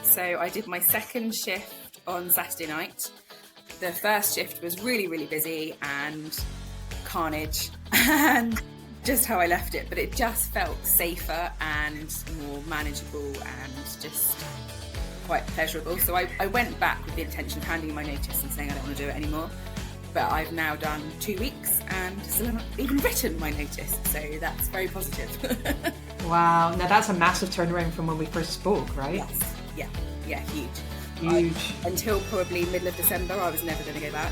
So I did my second shift on Saturday night. The first shift was really, really busy and carnage and just how I left it, but it just felt safer and more manageable and just quite pleasurable. So I went back with the intention of handing in my notice and saying I don't want to do it anymore. But I've now done 2 weeks and still haven't even written my notice. So that's very positive. Wow. Now that's a massive turnaround from when we first spoke, right? Yes. Yeah, huge. Huge. Until probably middle of December, I was never going to go back.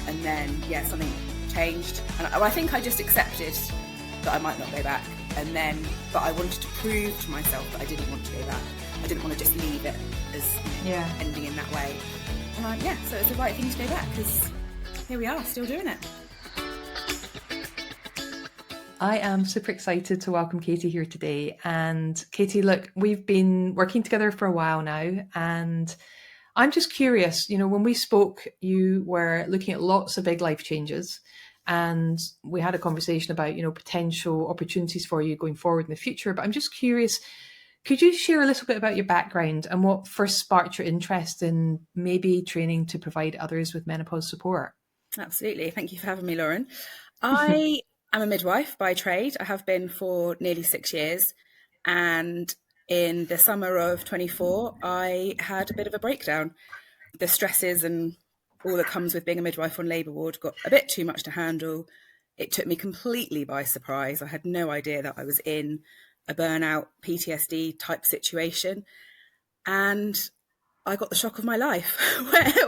And then, something changed. And I think I just accepted that I might not go back. And then, but I wanted to prove to myself that I didn't want to go back. I didn't want to just leave it as ending in that way. And so it's the right thing to go back because here we are, still doing it. I am super excited to welcome Katie here today. And Katie, look, we've been working together for a while now, and I'm just curious, when we spoke, you were looking at lots of big life changes, and we had a conversation about, potential opportunities for you going forward in the future. But I'm just curious, could you share a little bit about your background and what first sparked your interest in maybe training to provide others with menopause support? Absolutely. Thank you for having me, Lauren. I am a midwife by trade. I have been for nearly 6 years. And in the summer of 24, I had a bit of a breakdown. The stresses and all that comes with being a midwife on labour ward got a bit too much to handle. It took me completely by surprise. I had no idea that I was in a burnout, PTSD type situation. And I got the shock of my life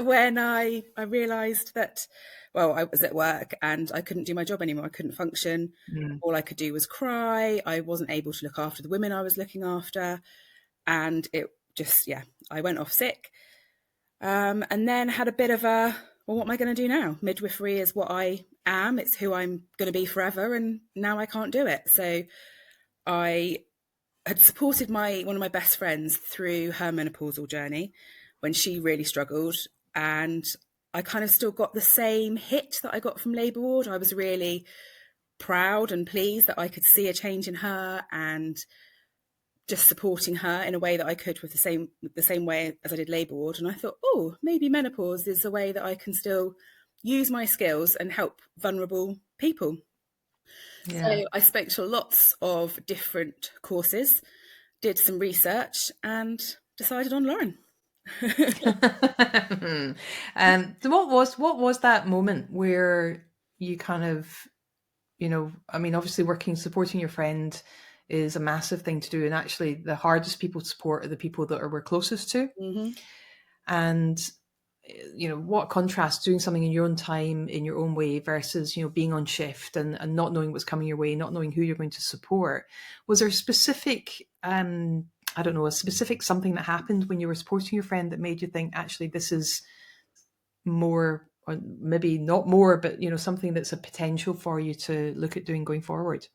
when I realised that, I was at work and I couldn't do my job anymore. I couldn't function. All I could do was cry. I wasn't able to look after the women I was looking after. And it just, I went off sick. And then had a bit of a, what am I going to do now? Midwifery is what I am. It's who I'm going to be forever. And now I can't do it. So I had supported one of my best friends through her menopausal journey when she really struggled. And I kind of still got the same hit that I got from labour ward. I was really proud and pleased that I could see a change in her and just supporting her in a way that I could with the same way as I did labour ward. And I thought, maybe menopause is a way that I can still use my skills and help vulnerable people. Yeah. So I spoke to lots of different courses, did some research and decided on Lauren. So what was that moment where you kind of, obviously supporting your friend is a massive thing to do, and actually the hardest people to support are the people that we're closest to. Mm-hmm. And what contrast doing something in your own time, in your own way, versus being on shift and not knowing what's coming your way, not knowing who you're going to support. Was there a specific a specific something that happened when you were supporting your friend that made you think, actually, this is more, or maybe not more, but something that's a potential for you to look at doing going forward?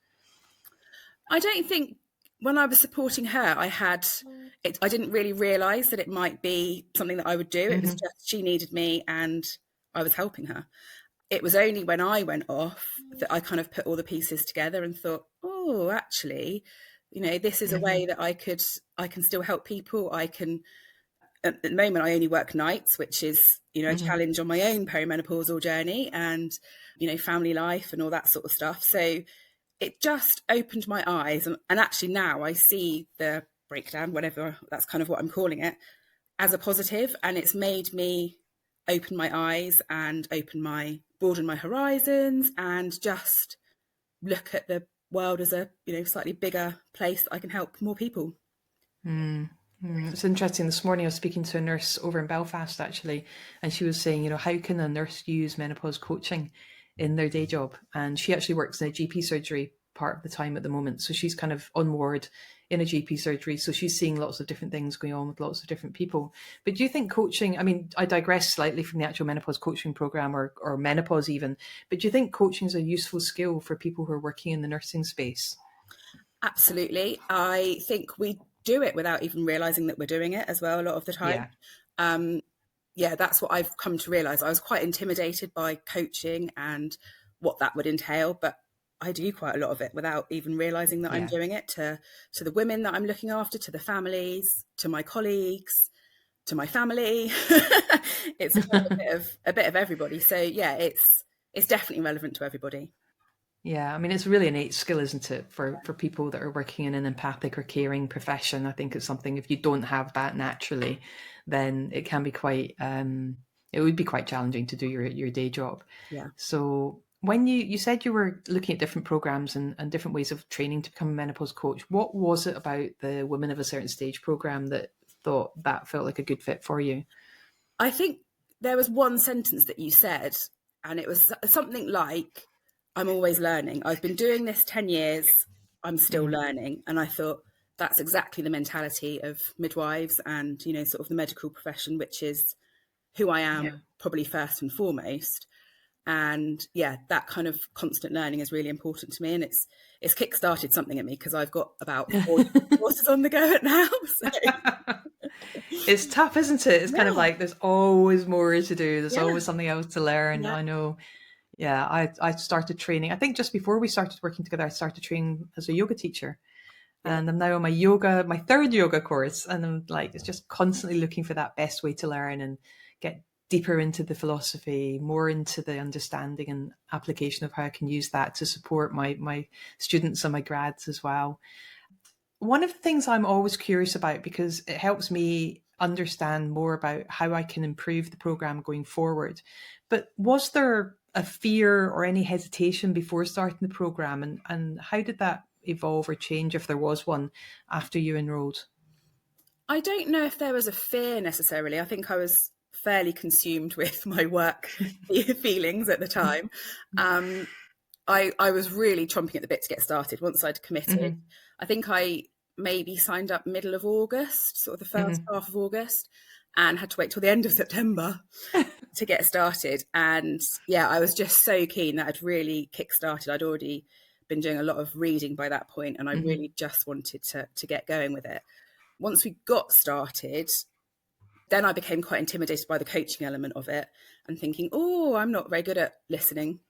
I don't think when I was supporting her, I didn't really realise that it might be something that I would do. It was just she needed me and I was helping her. It was only when I went off that I kind of put all the pieces together and thought, actually, this is a way that I can still help people. I can, at the moment, I only work nights, which is, a challenge on my own perimenopausal journey and, family life and all that sort of stuff. So it just opened my eyes. And actually now I see the breakdown, whatever, that's kind of what I'm calling it, as a positive. And it's made me open my eyes and broaden my horizons and just look at the world as a slightly bigger place that I can help more people. It's interesting. This morning I was speaking to a nurse over in Belfast actually, and she was saying, how can a nurse use menopause coaching in their day job? And she actually works in a GP surgery part of the time at the moment, so she's kind of on ward in a GP surgery, so she's seeing lots of different things going on with lots of different people. But do you think coaching, I digress slightly from the actual menopause coaching program or menopause even, but do you think coaching is a useful skill for people who are working in the nursing space? Absolutely. I think we do it without even realizing that we're doing it as well a lot of the time. That's what I've come to realize. I was quite intimidated by coaching and what that would entail, but I do quite a lot of it without even realizing that I'm doing it to the women that I'm looking after, to the families, to my colleagues. to my family. It's kind of a bit of everybody. So yeah, it's definitely relevant to everybody. Yeah, I mean, it's a really innate skill, isn't it, for people that are working in an empathic or caring profession. I think it's something, if you don't have that naturally, then it can be quite, it would be quite challenging to do your day job. Yeah. So when you said you were looking at different programs and different ways of training to become a menopause coach, what was it about the Women of a Certain Stage program that thought that felt like a good fit for you? I think there was one sentence that you said, and it was something like, I'm always learning. I've been doing this 10 years. I'm still learning. And I thought that's exactly the mentality of midwives and, sort of the medical profession, which is who I am, Yeah. probably first and foremost. And yeah, that kind of constant learning is really important to me. And it's kick-started something at me, because I've got about 4 courses on the go now. So. It's tough, isn't it? It's kind of Yeah, like there's always more to do. There's yeah, always something else to learn. yeah, I know. Yeah, I started training. I think just before we started working together, I started training as a yoga teacher. yeah, And I'm now on my third yoga course. And I'm like, it's just constantly looking for that best way to learn and get deeper into the philosophy, more into the understanding and application of how I can use that to support my students and my grads as well. One of the things I'm always curious about, because it helps me understand more about how I can improve the program going forward. But was there a fear or any hesitation before starting the program, and how did that evolve or change, if there was one, after you enrolled? I don't know if there was a fear necessarily. I think I was fairly consumed with my work feelings at the time. Um, I was really chomping at the bit to get started once I'd committed. Mm-hmm. I think I maybe signed up middle of August, sort of the first Mm-hmm. half of August, and had to wait till the end of September to get started. And yeah, I was just so keen that I'd really kick-started. I'd already been doing a lot of reading by that point, and I Mm-hmm. really just wanted to get going with it. Once we got started, then I became quite intimidated by the coaching element of it and thinking, oh, I'm not very good at listening.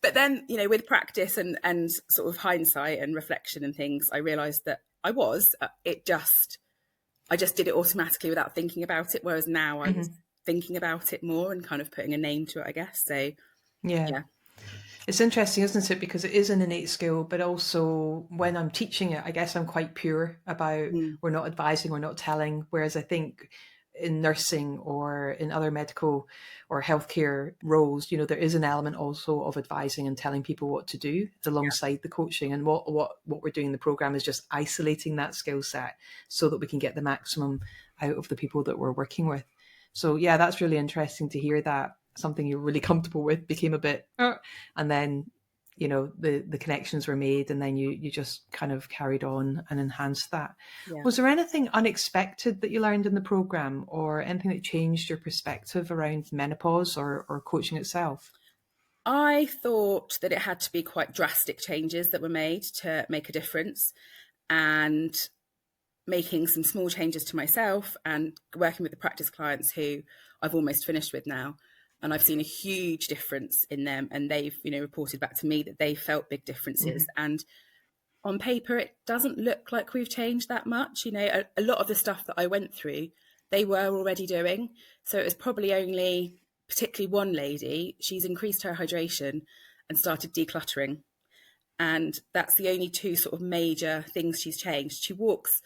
But then, with practice and sort of hindsight and reflection and things, I realized that I was. I just did it automatically without thinking about it. Whereas now I was Mm-hmm. thinking about it more and kind of putting a name to it, I guess. So, Yeah. yeah. It's interesting, isn't it? Because it is an innate skill, but also when I'm teaching it, I guess I'm quite pure about Mm, we're not advising, we're not telling. Whereas I think in nursing or in other medical or healthcare roles, there is an element also of advising and telling people what to do alongside the coaching. And what we're doing in the program is just isolating that skill set so that we can get the maximum out of the people that we're working with. So yeah, that's really interesting to hear that something you're really comfortable with became a bit, and then the connections were made, and then you just kind of carried on and enhanced that. yeah. Was there anything unexpected that you learned in the program, or anything that changed your perspective around menopause or coaching itself? I thought that it had to be quite drastic changes that were made to make a difference. And making some small changes to myself and working with the practice clients who I've almost finished with now. And I've seen a huge difference in them. And they've, reported back to me that they felt big differences. Mm-hmm. And on paper, it doesn't look like we've changed that much. A lot of the stuff that I went through, they were already doing. So it was probably only, particularly one lady, she's increased her hydration and started decluttering. And that's the only two sort of major things she's changed. She walks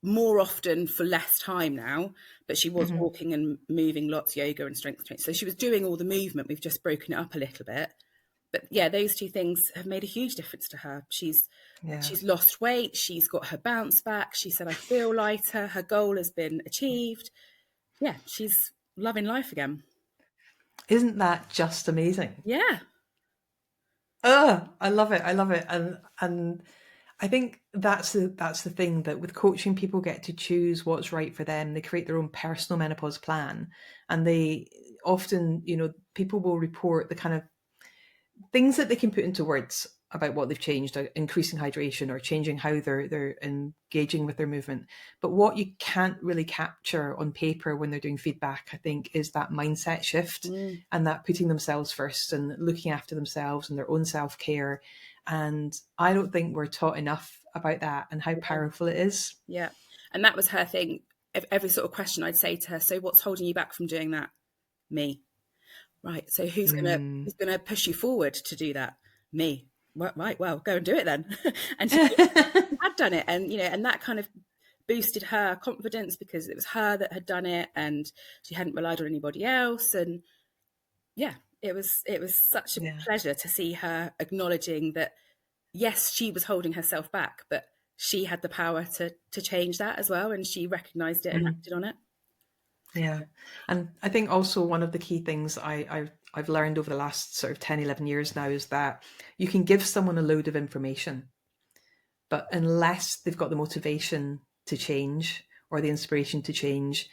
more often for less time now, but she was Mm-hmm. walking and moving lots, yoga and strength training. So she was doing all the movement. We've just broken it up a little bit. But yeah, those two things have made a huge difference to her. She's Yeah. lost weight. She's got her bounce back. She said, I feel lighter. Her goal has been achieved. Yeah, she's loving life again. Isn't that just amazing? Yeah. Oh, I love it. I love it. And I think that's the thing, that with coaching, people get to choose what's right for them. They create their own personal menopause plan, and they often, people will report the kind of things that they can put into words about what they've changed, increasing hydration or changing how they're engaging with their movement. But what you can't really capture on paper when they're doing feedback, I think, is that mindset shift Mm. and that putting themselves first and looking after themselves and their own self-care. And I don't think we're taught enough about that and how Yeah. powerful it is. Yeah. And that was her thing. Every sort of question I'd say to her, so what's holding you back from doing that? Me. Right. So Mm. who's gonna push you forward to do that? Me. Right. Well, go and do it then. And she had done it, and and that kind of boosted her confidence because it was her that had done it, and she hadn't relied on anybody else. And yeah, it was such a Yeah. pleasure to see her acknowledging that yes, she was holding herself back, but she had the power to change that as well, and she recognized it and Mhm. acted on it. Yeah. And I think also one of the key things I've learned over the last sort of 10, 11 years now is that you can give someone a load of information, but unless they've got the motivation to change or the inspiration to change,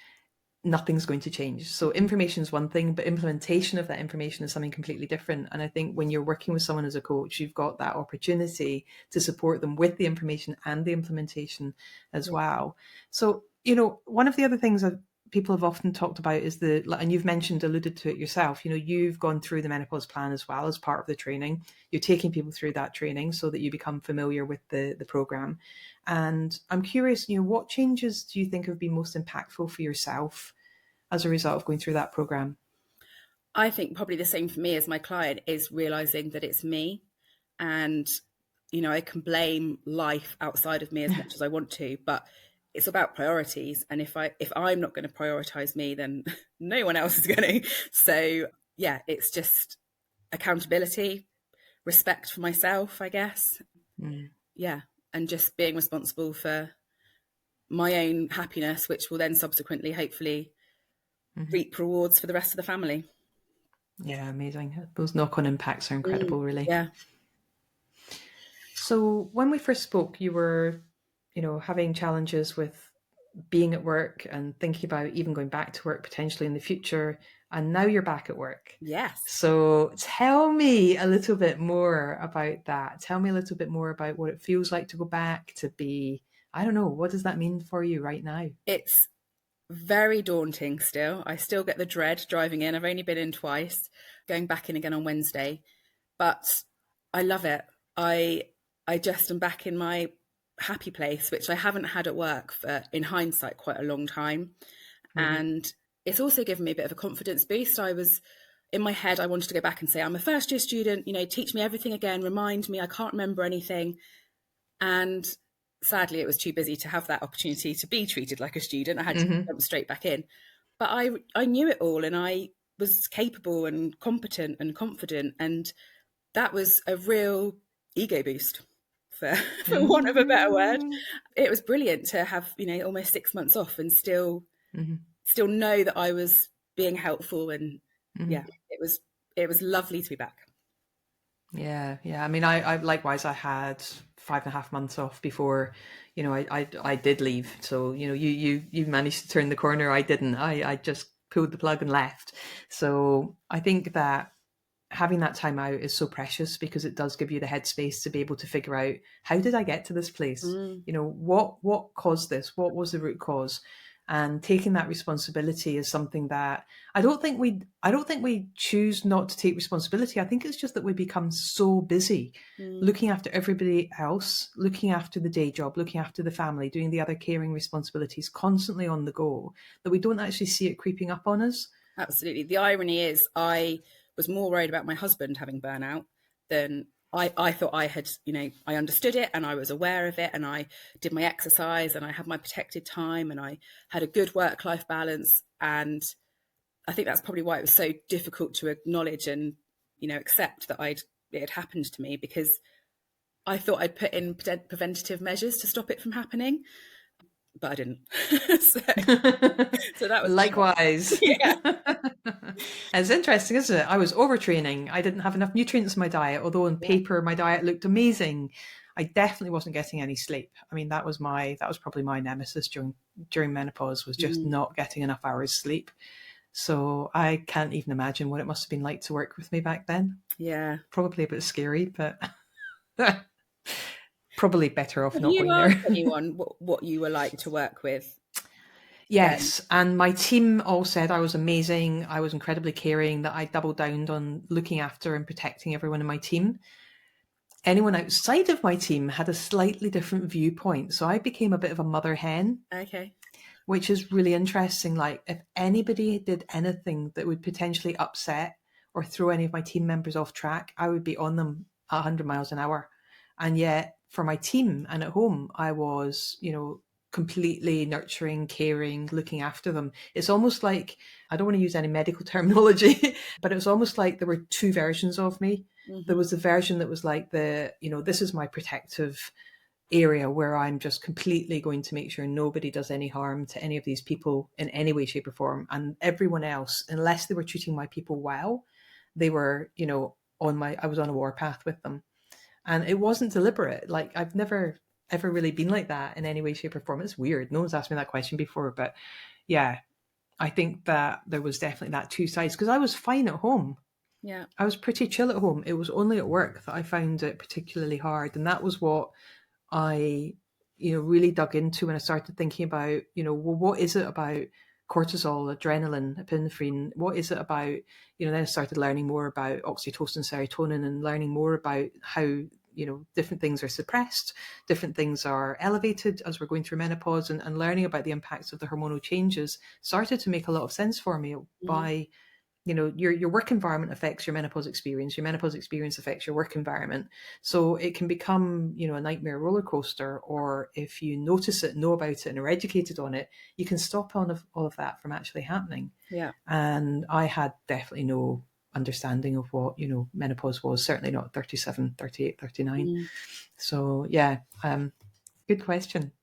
nothing's going to change. So information is one thing, but implementation of that information is something completely different. And I think when you're working with someone as a coach, you've got that opportunity to support them with the information and the implementation as Yeah. well. So, one of the other things that people have often talked about is and you've alluded to it yourself, you've gone through the menopause plan as well as part of the training. You're taking people through that training so that you become familiar with the program. And I'm curious, what changes do you think have been most impactful for yourself as a result of going through that program? I think probably the same for me as my client is realizing that it's me, and I can blame life outside of me as much as I want to, but it's about priorities. And if I'm not going to prioritize me, then no one else is going to. So yeah, it's just accountability, respect for myself, I guess. Mm. Yeah, and just being responsible for my own happiness, which will then subsequently, hopefully, Mm-hmm. reap rewards for the rest of the family. Yeah, amazing. Those knock-on impacts are Mm, incredible, really. yeah. So when we first spoke, you were, having challenges with being at work and thinking about even going back to work potentially in the future. And now you're back at work. Yes. So tell me a little bit more about that. Tell me a little bit more about what it feels like to go back to be, I don't know, what does that mean for you right now? It's very daunting still. I still get the dread driving in. I've only been in twice, going back in again on Wednesday, but I love it. I just am back in my happy place, which I haven't had at work for, in hindsight, quite a long time. Mm-hmm. And it's also given me a bit of a confidence boost. I was in my head, I wanted to go back and say, I'm a first year student, teach me everything again, remind me, I can't remember anything. And sadly, it was too busy to have that opportunity to be treated like a student. I had to Mm-hmm. jump straight back in. But I knew it all, and I was capable and competent and confident. And that was a real ego boost, for, for want of a better word. Mm-hmm. It was brilliant to have, almost 6 months off and still know that I was being helpful. And Mm-hmm. yeah, it was lovely to be back. Yeah, yeah. I mean, I likewise, I had 5.5 months off before, I did leave. So, you managed to turn the corner. I didn't. I just pulled the plug and left. So I think that having that time out is so precious because it does give you the headspace to be able to figure out, how did I get to this place? Mm, What caused this? What was the root cause? And taking that responsibility is something that I don't think we choose not to take responsibility. I think it's just that we become so busy mm. looking after everybody else, looking after the day job, looking after the family, doing the other caring responsibilities, constantly on the go, that we don't actually see it creeping up on us. Absolutely. The irony is, I was more worried about my husband having burnout than I thought I had, I understood it and I was aware of it, and I did my exercise and I had my protected time and I had a good work life balance. And I think that's probably why it was so difficult to acknowledge and, accept that it had happened to me, because I thought I'd put in preventative measures to stop it from happening, but I didn't. so, so that was, Likewise. yeah. It's interesting, isn't it? I was overtraining. I didn't have enough nutrients in my diet, although on Yeah. paper my diet looked amazing. I definitely wasn't getting any sleep. I mean, that was probably my nemesis during menopause, was just Mm, not getting enough hours sleep. So I can't even imagine what it must have been like to work with me back then. yeah. Probably a bit scary, but probably better off Have not you going asked there. anyone what you were like to work with then? Yes, and my team all said I was amazing. I was incredibly caring, that I doubled down on looking after and protecting everyone in my team. anyone outside of my team had a slightly different viewpoint. So I became a bit of a mother hen, Okay. which is really interesting. Like, if anybody did anything that would potentially upset or throw any of my team members off track, I would be on them 100 miles an hour. And yet, for my team and at home, I was, completely nurturing, caring, looking after them. It's almost like, I don't want to use any medical terminology, but it was almost like there were two versions of me. There was a version that was like this is my protective area where I'm just completely going to make sure nobody does any harm to any of these people in any way, shape, or form. And everyone else, unless they were treating my people well, they were, I was on a warpath with them. And it wasn't deliberate. Like, I've never ever really been like that in any way, shape, or form. It's weird. No one's asked me that question before, but yeah, I think that there was definitely that two sides, because I was fine at home. Yeah. I was pretty chill at home. It was only at work that I found it particularly hard. And that was what I, really dug into when I started thinking about, well, what is it about cortisol, adrenaline, epinephrine? What is it about, then I started learning more about oxytocin, serotonin, and learning more about how, different things are suppressed, different things are elevated as we're going through menopause, and learning about the impacts of the hormonal changes started to make a lot of sense for me by your work environment affects your menopause experience affects your work environment. So it can become, a nightmare roller coaster, or if you notice it, know about it, and are educated on it, you can stop all of that from actually happening. Yeah. And I had definitely no understanding of what, menopause was, certainly not 37, 38, 39. So yeah, good question.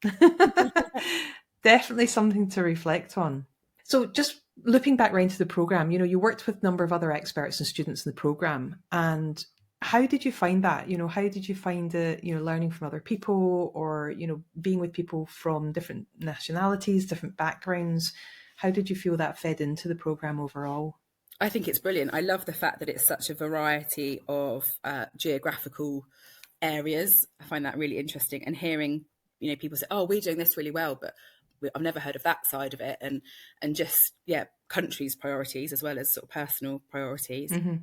Definitely something to reflect on. So just looping back round to the program, you worked with a number of other experts and students in the program. And how did you find that? How did you find it, learning from other people, or, being with people from different nationalities, different backgrounds? How did you feel that fed into the program overall? I think it's brilliant. I love the fact that it's such a variety of geographical areas. I find that really interesting. And hearing, people say, "Oh, we're doing this really well," but I've never heard of that side of it. And just countries' priorities as well as sort of personal priorities. Mm-hmm.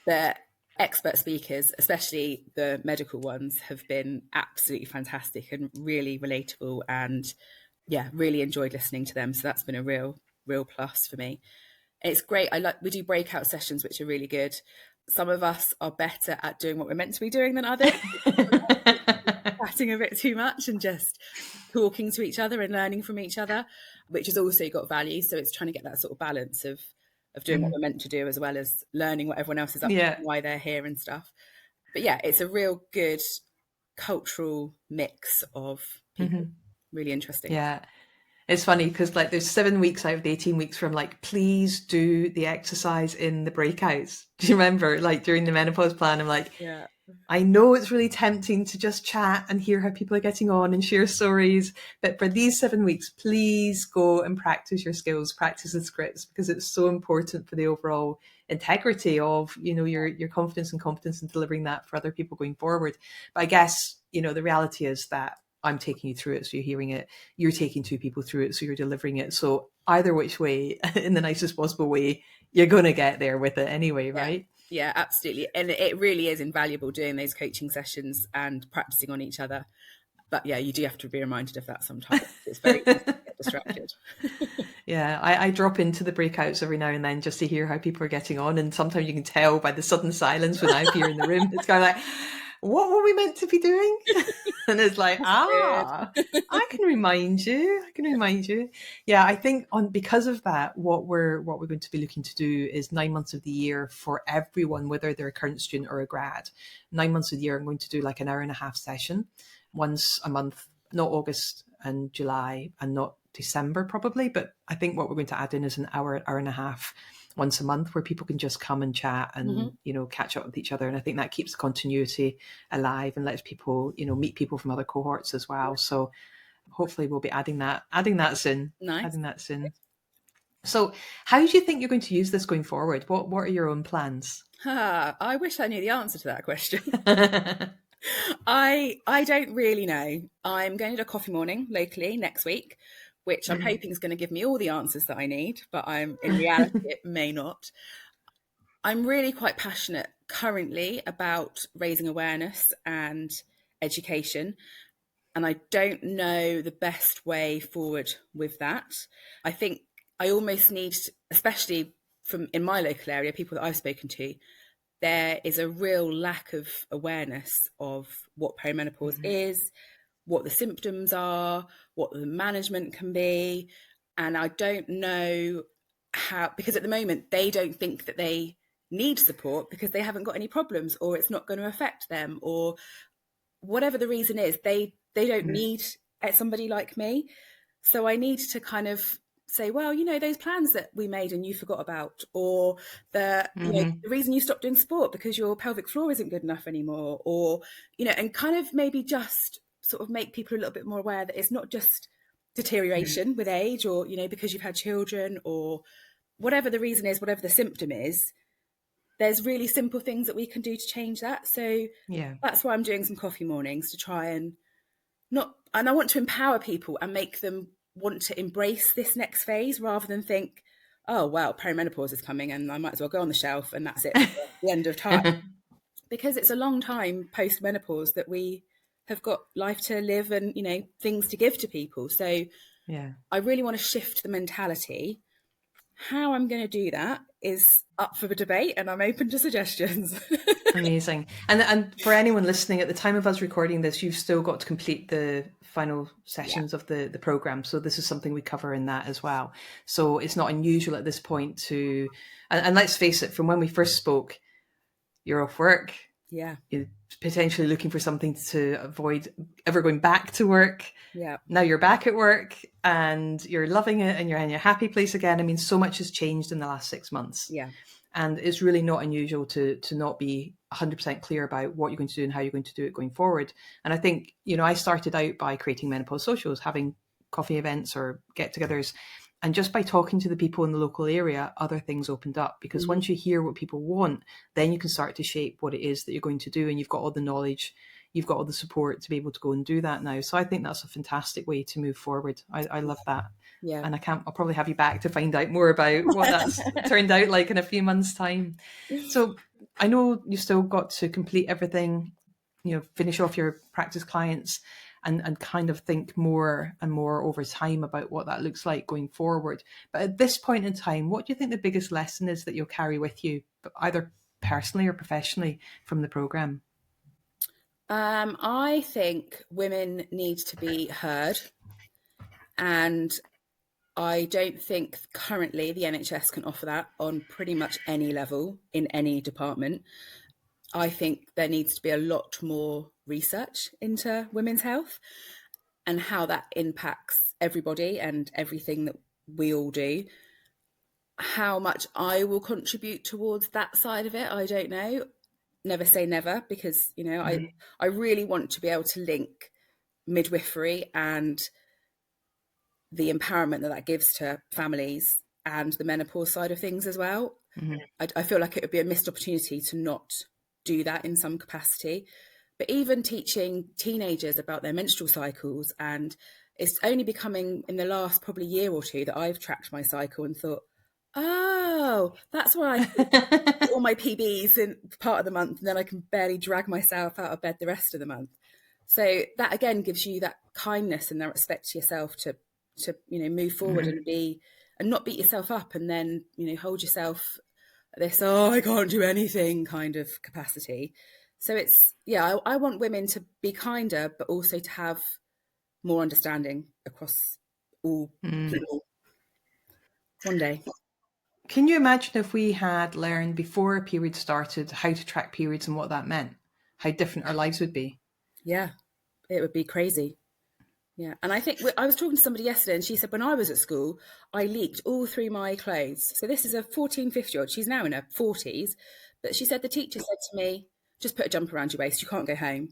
The expert speakers, especially the medical ones, have been absolutely fantastic and really relatable. And really enjoyed listening to them. So that's been a real plus for me. It's great. We do breakout sessions, which are really good. Some of us are better at doing what we're meant to be doing than others. Chatting a bit too much and just talking to each other and learning from each other, which has also got value. So it's trying to get that sort of balance of doing what we're meant to do, as well as learning what everyone else is up to, Yeah. why they're here and stuff. But yeah, it's a real good cultural mix of people. Mm-hmm. Really interesting. Yeah. It's funny because like there's 7 weeks out of the 18 weeks where I'm like, please do the exercise in the breakouts. Do you remember, like during the menopause plan, I'm like, Yeah. I know it's really tempting to just chat and hear how people are getting on and share stories, but for these 7 weeks, please go and practice your skills, practice the scripts, because it's so important for the overall integrity of, your confidence and competence in delivering that for other people going forward. But I guess, the reality is that I'm taking you through it, so you're hearing it. You're taking two people through it, so you're delivering it. So either which way, in the nicest possible way, you're going to get there with it anyway, right? Yeah, absolutely. And it really is invaluable doing those coaching sessions and practicing on each other. But yeah, you do have to be reminded of that sometimes. It's very easy to get distracted. Yeah, I drop into the breakouts every now and then just to hear how people are getting on. And sometimes you can tell by the sudden silence when I appear in the room. It's kind of like, what were we meant to be doing? And it's like, I can remind you. Yeah, I think because of that, what we're going to be looking to do is 9 months of the year for everyone, whether they're a current student or a grad. 9 months of the year, I'm going to do like an 1.5-hour session once a month, not August and July and not December probably, but I think what we're going to add in is an hour and a half once a month where people can just come and chat and catch up with each other. And I think that keeps the continuity alive and lets people meet people from other cohorts as well. So hopefully we'll be adding that soon. Nice. Adding that soon. So how do you think you're going to use this going forward? What are your own plans? I wish I knew the answer to that question. I don't really know. I'm going to do a coffee morning locally next week, which I'm hoping is going to give me all the answers that I need, but in reality, it may not. I'm really quite passionate currently about raising awareness and education. And I don't know the best way forward with that. I think I almost need, especially from in my local area, people that I've spoken to, there is a real lack of awareness of what perimenopause is, what the symptoms are, what the management can be. And I don't know how, because at the moment they don't think that they need support because they haven't got any problems, or it's not going to affect them, or whatever the reason is, they don't need somebody like me. So I need to kind of say, well, those plans that we made and you forgot about, or the reason you stopped doing sport because your pelvic floor isn't good enough anymore, or and kind of maybe just sort of make people a little bit more aware that it's not just deterioration with age, or because you've had children, or whatever the reason is, whatever the symptom is. There's really simple things that we can do to change that. So that's why I'm doing some coffee mornings, to try and I want to empower people and make them want to embrace this next phase, rather than think, oh, well, perimenopause is coming and I might as well go on the shelf and that's it for the end of time. Because it's a long time post-menopause that we have got life to live and, things to give to people. So I really want to shift the mentality. How I'm going to do that is up for the debate, and I'm open to suggestions. Amazing. And for anyone listening, at the time of us recording this, you've still got to complete the final sessions of the program. So this is something we cover in that as well. So it's not unusual at this point to, and let's face it, from when we first spoke, you're off work. Yeah. You're potentially looking for something to avoid ever going back to work. Yeah. Now you're back at work and you're loving it and you're in your happy place again. I mean, so much has changed in the last 6 months. Yeah. And it's really not unusual to not be 100% clear about what you're going to do and how you're going to do it going forward. And I think, I started out by creating menopause socials, having coffee events or get-togethers. And just by talking to the people in the local area, other things opened up, because once you hear what people want, then you can start to shape what it is that you're going to do. And you've got all the knowledge, you've got all the support to be able to go and do that now. So I think that's a fantastic way to move forward. I love that. Yeah. And I'll probably have you back to find out more about what that's turned out like in a few months' time. So I know you've still got to complete everything, finish off your practice clients, and kind of think more and more over time about what that looks like going forward. But at this point in time, what do you think the biggest lesson is that you'll carry with you, either personally or professionally, from the program? I think women need to be heard, and I don't think currently the NHS can offer that on pretty much any level in any department. I think there needs to be a lot more research into women's health and how that impacts everybody and everything that we all do. How much I will contribute towards that side of it, I don't know. Never say never, because, I really want to be able to link midwifery and the empowerment that gives to families and the menopause side of things as well. I feel like it would be a missed opportunity to not do that in some capacity. But even teaching teenagers about their menstrual cycles, and it's only becoming in the last probably year or two that I've tracked my cycle and thought, oh, that's why I get all my PBs in part of the month, and then I can barely drag myself out of bed the rest of the month. So that again gives you that kindness and that respect to yourself to move forward and not beat yourself up, and then hold yourself at this, oh, I can't do anything kind of capacity. So it's I want women to be kinder, but also to have more understanding across all people one day. Can you imagine if we had learned before a period started how to track periods and what that meant? How different our lives would be? Yeah, it would be crazy. Yeah, and I think I was talking to somebody yesterday, and she said when I was at school, I leaked all through my clothes. So this is a 14, 15-year-old. She's now in her 40s, but she said the teacher said to me, just put a jumper around your waist, you can't go home.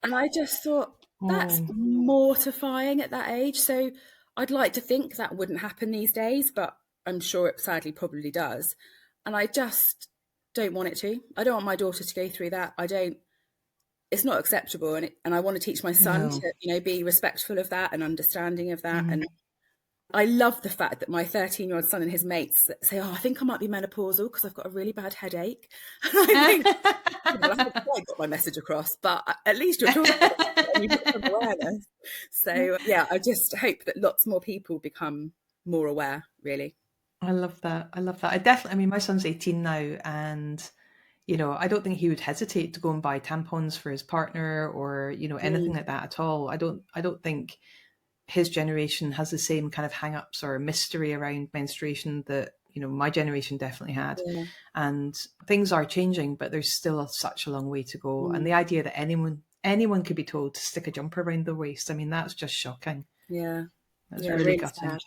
And I just thought, that's mortifying at that age. So I'd like to think that wouldn't happen these days, but I'm sure it sadly probably does. And I just don't want it to. I don't want my daughter to go through that. It's not acceptable, and I want to teach my son to be respectful of that and understanding of that. And I love the fact that my 13-year-old son and his mates say, "Oh, I think I might be menopausal because I've got a really bad headache." And I think, I haven't quite got my message across, but at least you're talking about it and you've got some awareness. So yeah, I just hope that lots more people become more aware, really. I love that. I love that. I definitely, I mean, my son's 18 now, and I don't think he would hesitate to go and buy tampons for his partner or, anything Mm, like that at all. I don't think his generation has the same kind of hang-ups or mystery around menstruation that, my generation definitely had. yeah. And things are changing, but there's still such a long way to go. And Mm, the idea that anyone could be told to stick a jumper around their waist, I mean, that's just shocking. yeah. That's Yeah, really really gutting. sad.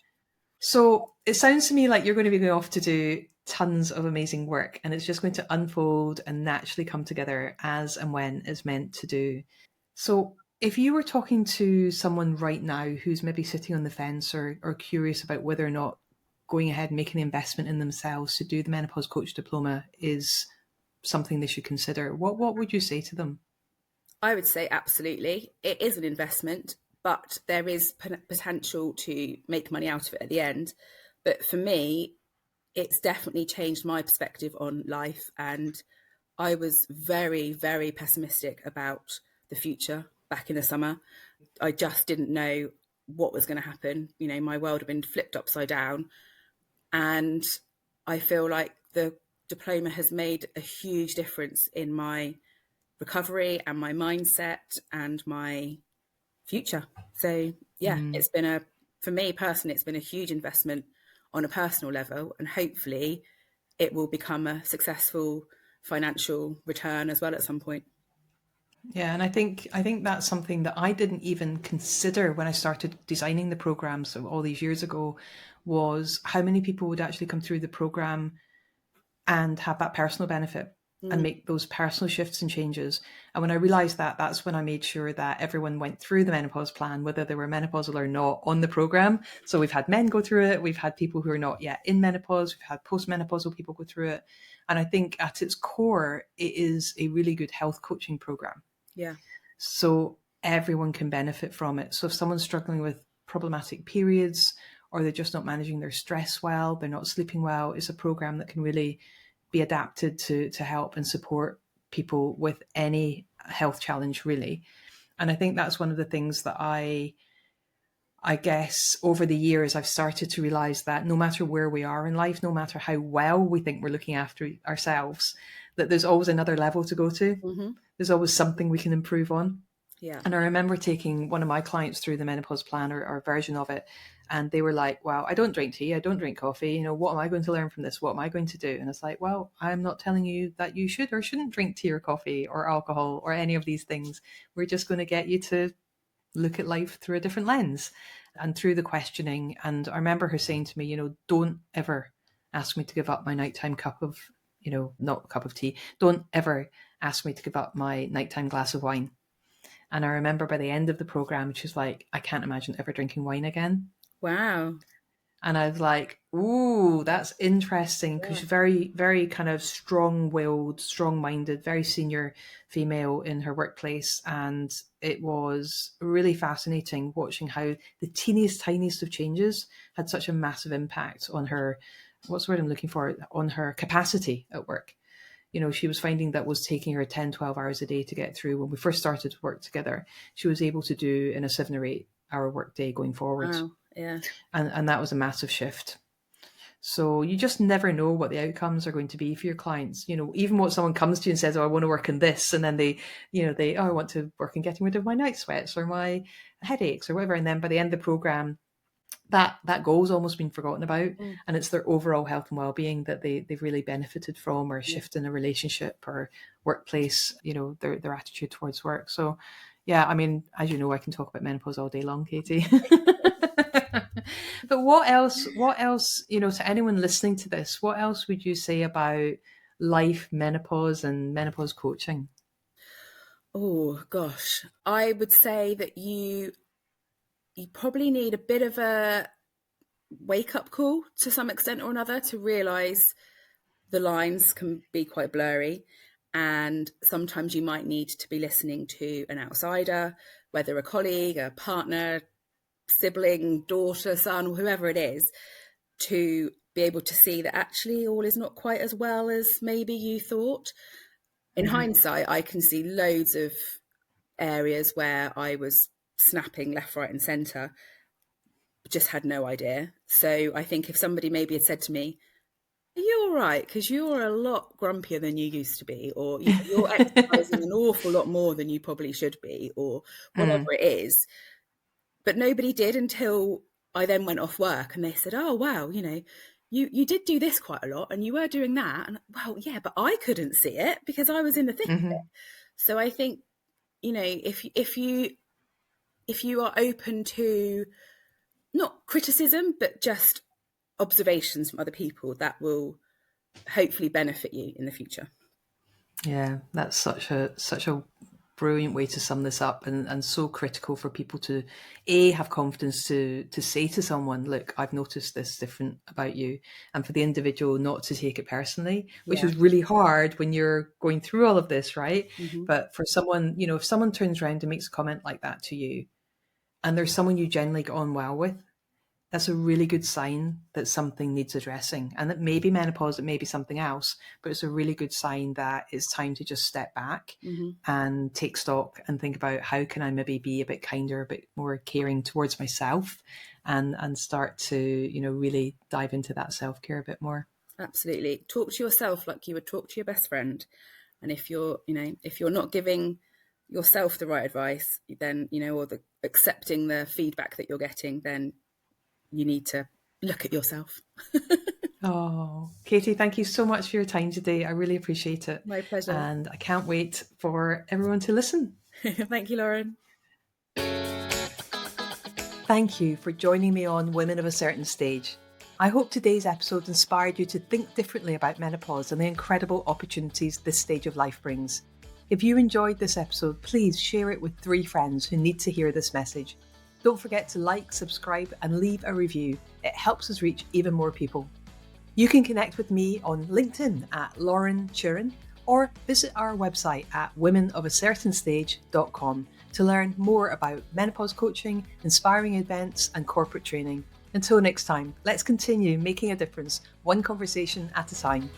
So it sounds to me like you're going to be going off to do tons of amazing work, and it's just going to unfold and naturally come together as and when it's meant to do. So if you were talking to someone right now who's maybe sitting on the fence or curious about whether or not going ahead and making an investment in themselves to do the menopause coach diploma is something they should consider, what would you say to them? I would say absolutely. It is an investment, but there is potential to make money out of it at the end. But for me, it's definitely changed my perspective on life. And I was very, very pessimistic about the future back in the summer. I just didn't know what was going to happen. My world had been flipped upside down. And I feel like the diploma has made a huge difference in my recovery and my mindset and my future. So yeah, Mm. for me personally, it's been a huge investment on a personal level, and hopefully it will become a successful financial return as well at some point. Yeah, and I think that's something that I didn't even consider when I started designing the program, so all these years ago, was how many people would actually come through the program and have that personal benefit and Mm, make those personal shifts and changes. And when I realized that, that's when I made sure that everyone went through the menopause plan, whether they were menopausal or not, on the program. So we've had men go through it, we've had people who are not yet in menopause, we've had postmenopausal people go through it. And I think at its core, it is a really good health coaching program. yeah. So everyone can benefit from it. So if someone's struggling with problematic periods, or they're just not managing their stress well, they're not sleeping well, it's a program that can really be adapted to help and support people with any health challenge, really. And I think that's one of the things that I guess over the years I've started to realize that no matter where we are in life, no matter how well we think we're looking after ourselves, that there's always another level to go to. Hmm. There's always something we can improve on. Yeah. And I remember taking one of my clients through the menopause plan or version of it. And they were like, wow, I don't drink tea. I don't drink coffee. What am I going to learn from this? What am I going to do? And it's like, well, I'm not telling you that you should or shouldn't drink tea or coffee or alcohol or any of these things. We're just going to get you to look at life through a different lens and through the questioning. And I remember her saying to me, don't ever ask me to give up my nighttime cup of, not cup of tea. Don't ever ask me to give up my nighttime glass of wine. And I remember by the end of the program, she was like, I can't imagine ever drinking wine again. Wow. And I was like, ooh, that's interesting, because Yeah. she's very, very kind of strong willed, strong minded, very senior female in her workplace. And it was really fascinating watching how the teeniest, tiniest of changes had such a massive impact on her. What's the word I'm looking for? On her capacity at work. She was finding that was taking her 10, 12 hours a day to get through. When we first started to work together, she was able to do in a 7 or 8 hour workday going forwards. Wow. Yeah. And that was a massive shift. So you just never know what the outcomes are going to be for your clients. Even what someone comes to you and says, oh, I want to work in this. And then I want to work in getting rid of my night sweats or my headaches or whatever. And then by the end of the program, that goal's almost been forgotten about, Mm, and it's their overall health and well-being that they've really benefited from, or a yeah. shift in a relationship or workplace, their attitude towards work. So yeah, I mean, as you know, I can talk about menopause all day long, Katie. But what else, to anyone listening to this, what else would you say about life, menopause, and menopause coaching? Oh gosh, I would say that you probably need a bit of a wake up call to some extent or another to realize the lines can be quite blurry, and sometimes you might need to be listening to an outsider, whether a colleague, a partner, sibling, daughter, son, whoever it is, to be able to see that actually all is not quite as well as maybe you thought. In hindsight, I can see loads of areas where I was snapping left, right, and centre, just had no idea. So I think if somebody maybe had said to me, "Are you all right? Because you're a lot grumpier than you used to be," or you're exercising an awful lot more than you probably should be, or whatever it is. But nobody did until I then went off work and they said, "Oh, wow, you did do this quite a lot and you were doing that." And well, yeah, but I couldn't see it because I was in the thick of it. So I think, if you are open to not criticism, but just observations from other people, that will hopefully benefit you in the future. Yeah, that's such a brilliant way to sum this up, and so critical for people to have confidence to say to someone, look, I've noticed this different about you, and for the individual not to take it personally, which is really hard when you're going through all of this, right? But for someone, if someone turns around and makes a comment like that to you, and there's someone you generally get on well with, that's a really good sign that something needs addressing. And that may be menopause, it may be something else, but it's a really good sign that it's time to just step back and take stock and think about how can I maybe be a bit kinder, a bit more caring towards myself, and start to, really dive into that self-care a bit more. Absolutely. Talk to yourself like you would talk to your best friend. And if you're not giving yourself the right advice, then, or accepting the feedback that you're getting, then you need to look at yourself. Oh, Katie, thank you so much for your time today. I really appreciate it. My pleasure. And I can't wait for everyone to listen. Thank you, Lauren. Thank you for joining me on Women of a Certain Stage. I hope today's episode inspired you to think differently about menopause and the incredible opportunities this stage of life brings. If you enjoyed this episode, please share it with 3 friends who need to hear this message. Don't forget to like, subscribe, and leave a review. It helps us reach even more people. You can connect with me on LinkedIn at Lauren Chiren, or visit our website at womenofacertainstage.com to learn more about menopause coaching, inspiring events, and corporate training. Until next time, let's continue making a difference, one conversation at a time.